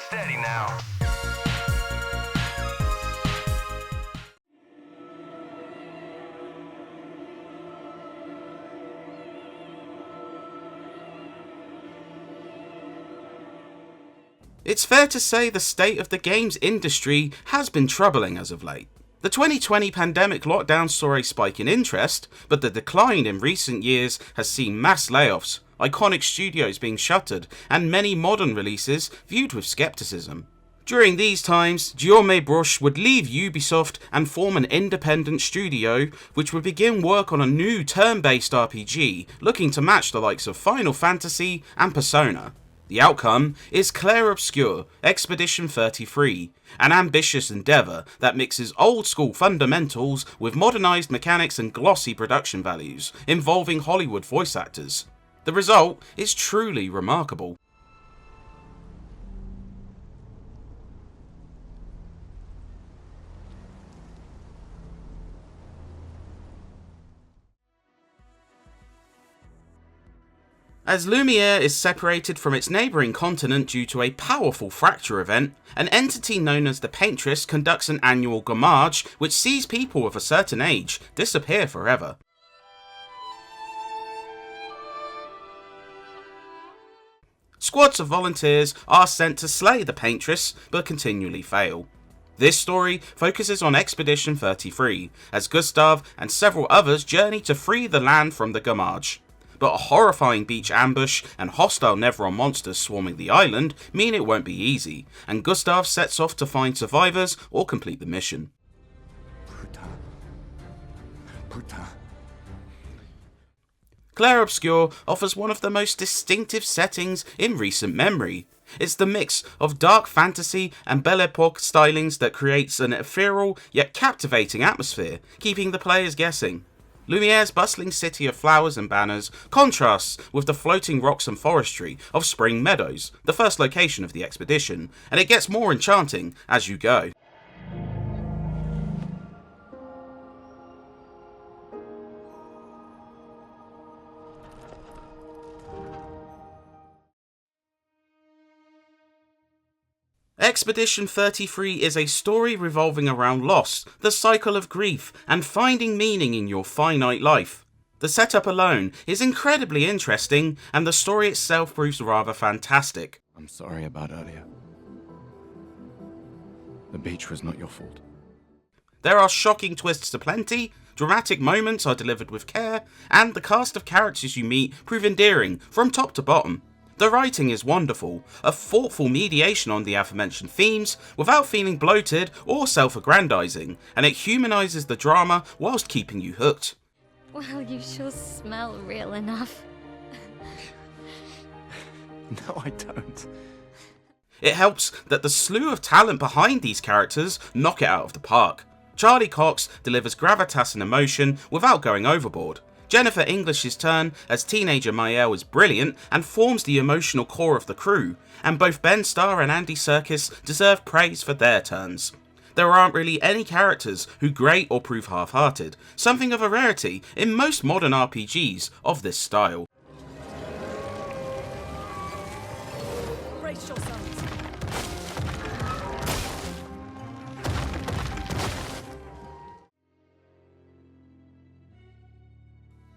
Steady now. It's fair to say the state of the games industry has been troubling as of late. The 2020 pandemic lockdown saw a spike in interest, but the decline in recent years has seen mass layoffs, iconic studios being shuttered, and many modern releases viewed with skepticism. During these times, Guillaume Bruch would leave Ubisoft and form an independent studio which would begin work on a new turn-based RPG looking to match the likes of Final Fantasy and Persona. The outcome is Clair Obscur, Expedition 33, an ambitious endeavour that mixes old-school fundamentals with modernised mechanics and glossy production values, involving Hollywood voice actors. The result is truly remarkable. As Lumiere is separated from its neighbouring continent due to a powerful fracture event, an entity known as the Paintress conducts an annual gamage which sees people of a certain age disappear forever. Squads of volunteers are sent to slay the Paintress, but continually fail. This story focuses on Expedition 33, as Gustav and several others journey to free the land from the gamage. But a horrifying beach ambush and hostile Nevron monsters swarming the island mean it won't be easy, and Gustav sets off to find survivors or complete the mission. Clair Obscur offers one of the most distinctive settings in recent memory. It's the mix of dark fantasy and Belle Epoque stylings that creates an ethereal yet captivating atmosphere, keeping the players guessing. Lumiere's bustling city of flowers and banners contrasts with the floating rocks and forestry of Spring Meadows, the first location of the expedition, and it gets more enchanting as you go. Expedition 33 is a story revolving around loss, the cycle of grief, and finding meaning in your finite life. The setup alone is incredibly interesting, and the story itself proves rather fantastic. I'm sorry about earlier. The beach was not your fault. There are shocking twists aplenty, dramatic moments are delivered with care, and the cast of characters you meet prove endearing from top to bottom. The writing is wonderful, a thoughtful mediation on the aforementioned themes without feeling bloated or self-aggrandizing, and it humanises the drama whilst keeping you hooked. Well, you sure smell real enough. No, I don't. It helps that the slew of talent behind these characters knock it out of the park. Charlie Cox delivers gravitas and emotion without going overboard. Jennifer English's turn as teenager Maëlle is brilliant and forms the emotional core of the crew, and both Ben Starr and Andy Serkis deserve praise for their turns. There aren't really any characters who grate or prove half-hearted, something of a rarity in most modern RPGs of this style. Brace yourselves.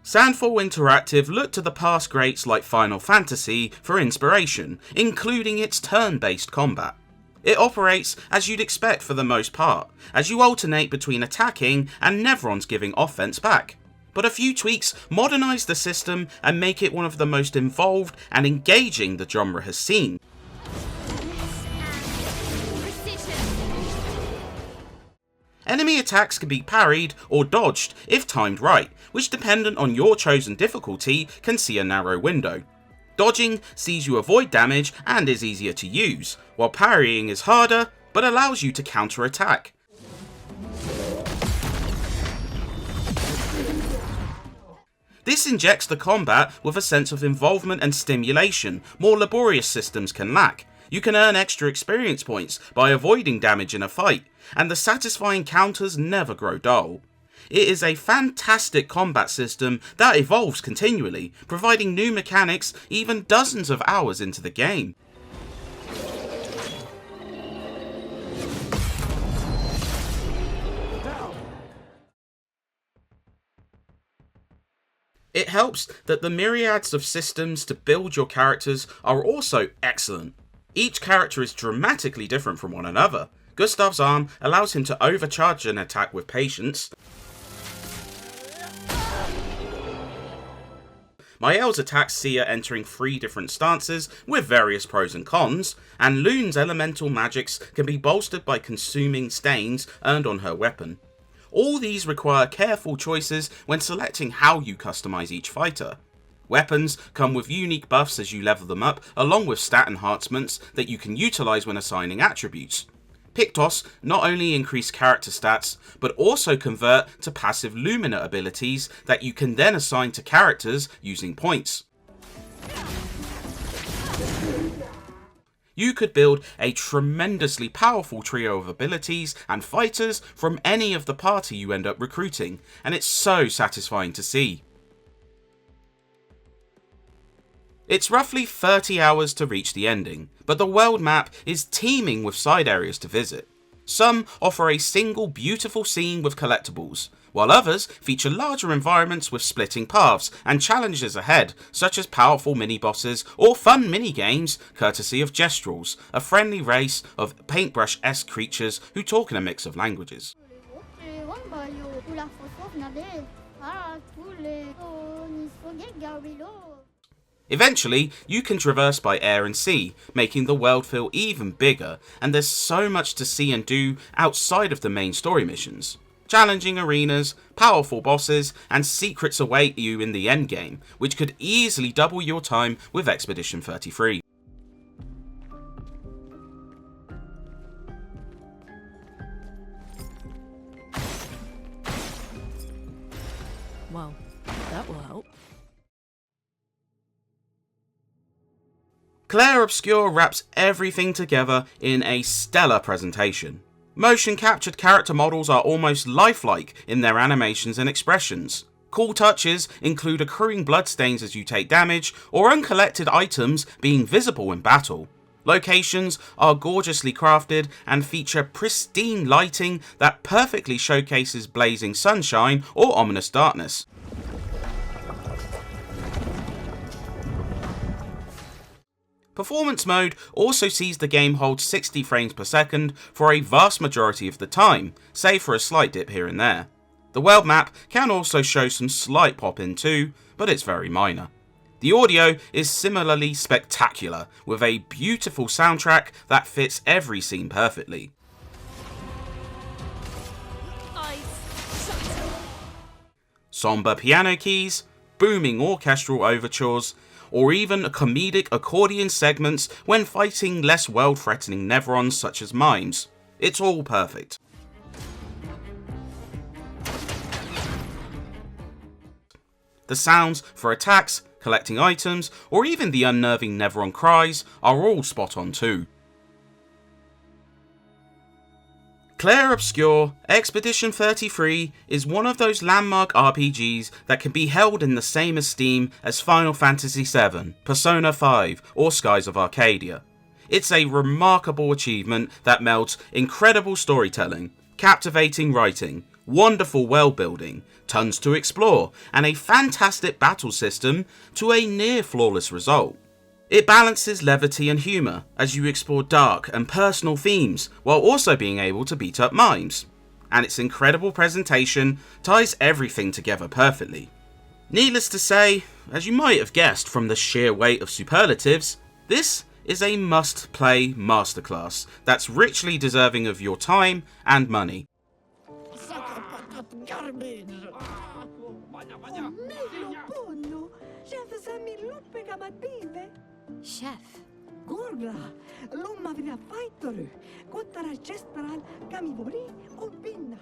Sandfall Interactive looked to the past greats like Final Fantasy for inspiration, including its turn-based combat. It operates as you'd expect for the most part, as you alternate between attacking and Nevrons giving offense back. But a few tweaks modernise the system and make it one of the most involved and engaging the genre has seen. Enemy attacks can be parried or dodged if timed right, which dependent on your chosen difficulty can see a narrow window. Dodging sees you avoid damage and is easier to use, while parrying is harder but allows you to counter-attack. This injects the combat with a sense of involvement and stimulation more laborious systems can lack. You can earn extra experience points by avoiding damage in a fight, and the satisfying counters never grow dull. It is a fantastic combat system that evolves continually, providing new mechanics even dozens of hours into the game. It helps that the myriads of systems to build your characters are also excellent. Each character is dramatically different from one another. Gustav's arm allows him to overcharge an attack with patience. Mael's attacks see her entering 3 different stances with various pros and cons, and Lune's elemental magics can be bolstered by consuming stains earned on her weapon. All these require careful choices when selecting how you customize each fighter. Weapons come with unique buffs as you level them up, along with stat enhancements that you can utilize when assigning attributes. Pictos not only increase character stats, but also convert to passive Lumina abilities that you can then assign to characters using points. You could build a tremendously powerful trio of abilities and fighters from any of the party you end up recruiting, and it's so satisfying to see. It's roughly 30 hours to reach the ending, but the world map is teeming with side areas to visit. Some offer a single beautiful scene with collectibles, while others feature larger environments with splitting paths and challenges ahead, such as powerful mini-bosses or fun mini-games courtesy of Gestrals, a friendly race of paintbrush-esque creatures who talk in a mix of languages. Eventually, you can traverse by air and sea, making the world feel even bigger, and there's so much to see and do outside of the main story missions. Challenging arenas, powerful bosses, and secrets await you in the endgame, which could easily double your time with Expedition 33. Well, that will help. Clair Obscur wraps everything together in a stellar presentation. Motion captured character models are almost lifelike in their animations and expressions. Cool touches include accruing bloodstains as you take damage, or uncollected items being visible in battle. Locations are gorgeously crafted and feature pristine lighting that perfectly showcases blazing sunshine or ominous darkness. Performance mode also sees the game hold 60 frames per second for a vast majority of the time, save for a slight dip here and there. The world map can also show some slight pop-in too, but it's very minor. The audio is similarly spectacular, with a beautiful soundtrack that fits every scene perfectly. Somber piano keys, booming orchestral overtures, or even comedic accordion segments when fighting less world-threatening Nevrons such as mimes. It's all perfect. The sounds for attacks, collecting items, or even the unnerving Nevron cries are all spot on too. Clair Obscur Expedition 33 is one of those landmark RPGs that can be held in the same esteem as Final Fantasy VII, Persona 5, or Skies of Arcadia. It's a remarkable achievement that melds incredible storytelling, captivating writing, wonderful world building, tons to explore, and a fantastic battle system to a near flawless result. It balances levity and humour as you explore dark and personal themes while also being able to beat up mimes. And its incredible presentation ties everything together perfectly. Needless to say, as you might have guessed from the sheer weight of superlatives, this is a must-play masterclass that's richly deserving of your time and money. Chef. Gurgla, lumma vina faittoru, kottara chestaral kamivori opinna.